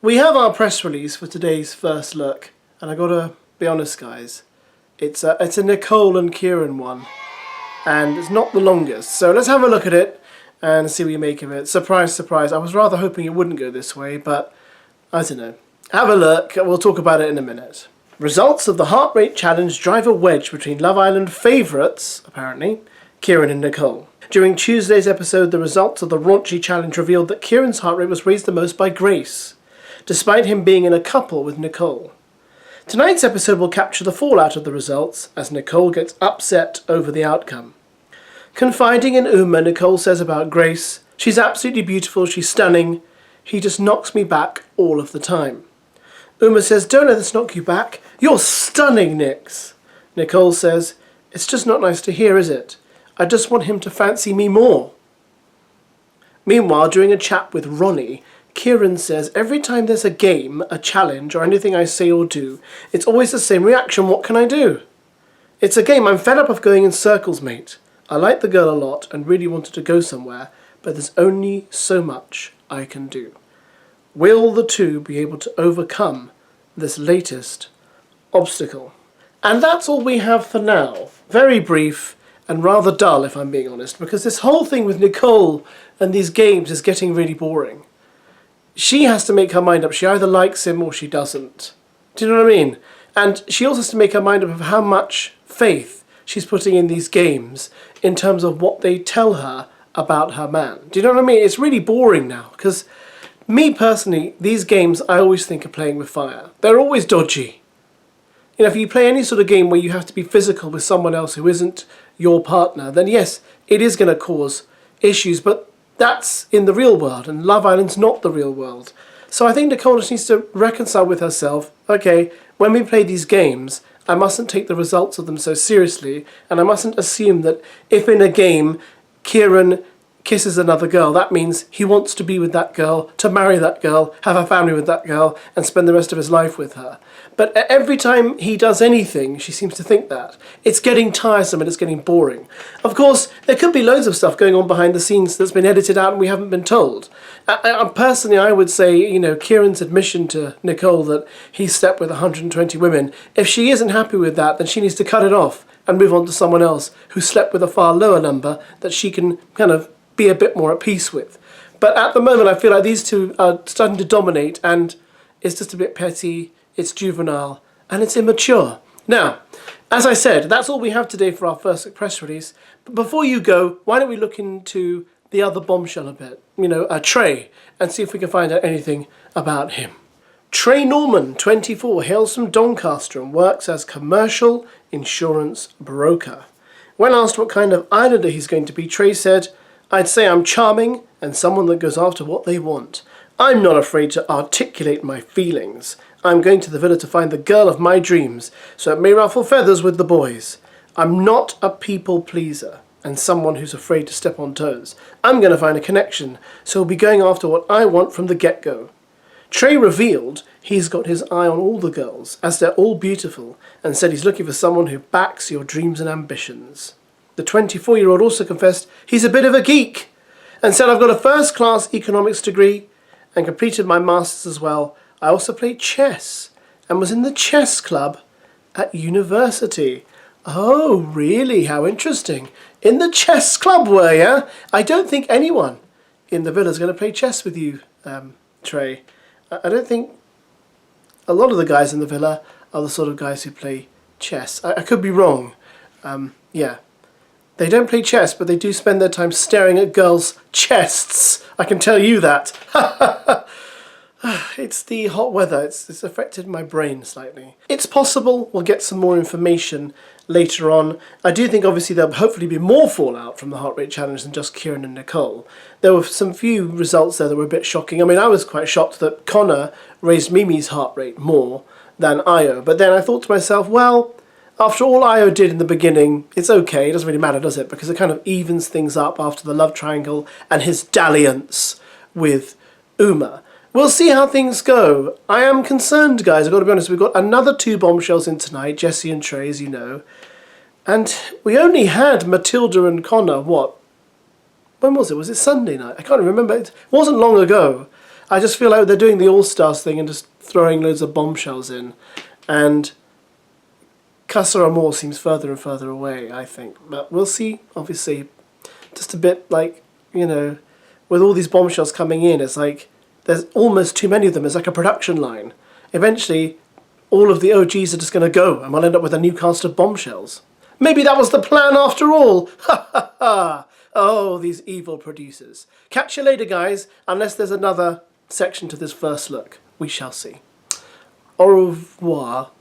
We have our press release for today's first look, and I gotta be honest, guys, it's a Nicole and Kieran one, and it's not the longest. So let's have a look at it and see what you make of it. Surprise, surprise. I was rather hoping it wouldn't go this way, but I don't know. Have a look. We'll talk about it in a minute. Results of the heart rate challenge drive a wedge between Love Island favourites, apparently, Kieran and Nicole. During Tuesday's episode, the results of the raunchy challenge revealed that Kieran's heart rate was raised the most by Grace, despite him being in a couple with Nicole. Tonight's episode will capture the fallout of the results as Nicole gets upset over the outcome. Confiding in Uma, Nicole says about Grace, "She's absolutely beautiful, she's stunning. He just knocks me back all of the time." Uma says, "Don't let this knock you back. You're stunning, Nix." Nicole says, "It's just not nice to hear, is it? I just want him to fancy me more." Meanwhile, during a chat with Ronnie, Kieran says, "Every time there's a game, a challenge, or anything I say or do, it's always the same reaction. What can I do? It's a game. I'm fed up of going in circles, mate. I like the girl a lot and really wanted to go somewhere, but there's only so much I can do." Will the two be able to overcome this latest obstacle? And that's all we have for now. Very brief and rather dull, if I'm being honest, because this whole thing with Nicole and these games is getting really boring. She has to make her mind up. She either likes him or she doesn't. Do you know what I mean? And she also has to make her mind up of how much faith she's putting in these games in terms of what they tell her about her man. Do you know what I mean? It's really boring now, because me personally, these games I always think of playing with fire. They're always dodgy. You know, if you play any sort of game where you have to be physical with someone else who isn't your partner, then yes, it is going to cause issues, but that's in the real world, and Love Island's not the real world. So I think Nicole just needs to reconcile with herself. Okay, when we play these games, I mustn't take the results of them so seriously, and I mustn't assume that if in a game Kieran kisses another girl, that means he wants to be with that girl, to marry that girl, have a family with that girl, and spend the rest of his life with her. But every time he does anything, she seems to think that. It's getting tiresome and it's getting boring. Of course, there could be loads of stuff going on behind the scenes that's been edited out and we haven't been told. Personally, I would say, you know, Kieran's admission to Nicole that he slept with 120 women, if she isn't happy with that, then she needs to cut it off and move on to someone else who slept with a far lower number that she can kind of be a bit more at peace with. But at the moment, I feel like these two are starting to dominate, and it's just a bit petty, it's juvenile, and it's immature. Now, as I said, that's all we have today for our first press release. But before you go, why don't we look into the other bombshell a bit, you know, Trey, and see if we can find out anything about him. Trey Norman, 24, hails from Doncaster and works as commercial insurance broker. When asked what kind of islander he's going to be, Trey said, "I'd say I'm charming and someone that goes after what they want. I'm not afraid to articulate my feelings. I'm going to the villa to find the girl of my dreams, so it may ruffle feathers with the boys. I'm not a people pleaser and someone who's afraid to step on toes. I'm going to find a connection, so we'll be going after what I want from the get-go." Trey revealed he's got his eye on all the girls, as they're all beautiful, and said he's looking for someone who backs your dreams and ambitions. The 24-year-old also confessed he's a bit of a geek and said, "I've got a first-class economics degree and completed my master's as well. I also played chess and was in the chess club at university." Oh, really? How interesting. In the chess club, were you? I don't think anyone in the villa is going to play chess with you, Trey. I don't think a lot of the guys in the villa are the sort of guys who play chess. I could be wrong. Yeah. They don't play chess, but they do spend their time staring at girls' chests. I can tell you that. It's the hot weather. It's affected my brain slightly. It's possible we'll get some more information later on. I do think obviously there'll hopefully be more fallout from the heart rate challenge than just Kieran and Nicole. There were some few results there that were a bit shocking. I mean, I was quite shocked that Connor raised Mimi's heart rate more than Io. But then I thought to myself, well, after all Io did in the beginning, it's okay. It doesn't really matter, does it? Because it kind of evens things up after the love triangle and his dalliance with Uma. We'll see how things go. I am concerned, guys. I've got to be honest. We've got another 2 bombshells in tonight, Jesse and Trey, as you know. And we only had Matilda and Connor, what? When was it? Was it Sunday night? I can't remember. It wasn't long ago. I just feel like they're doing the All-Stars thing and just throwing loads of bombshells in. And Casa Amor seems further and further away, I think. But we'll see, obviously. Just a bit like, you know, with all these bombshells coming in, it's like there's almost too many of them. It's like a production line. Eventually, all of the OGs are just going to go, and we'll end up with a new cast of bombshells. Maybe that was the plan after all! Ha ha ha! Oh, these evil producers. Catch you later, guys, unless there's another section to this first look. We shall see. Au revoir.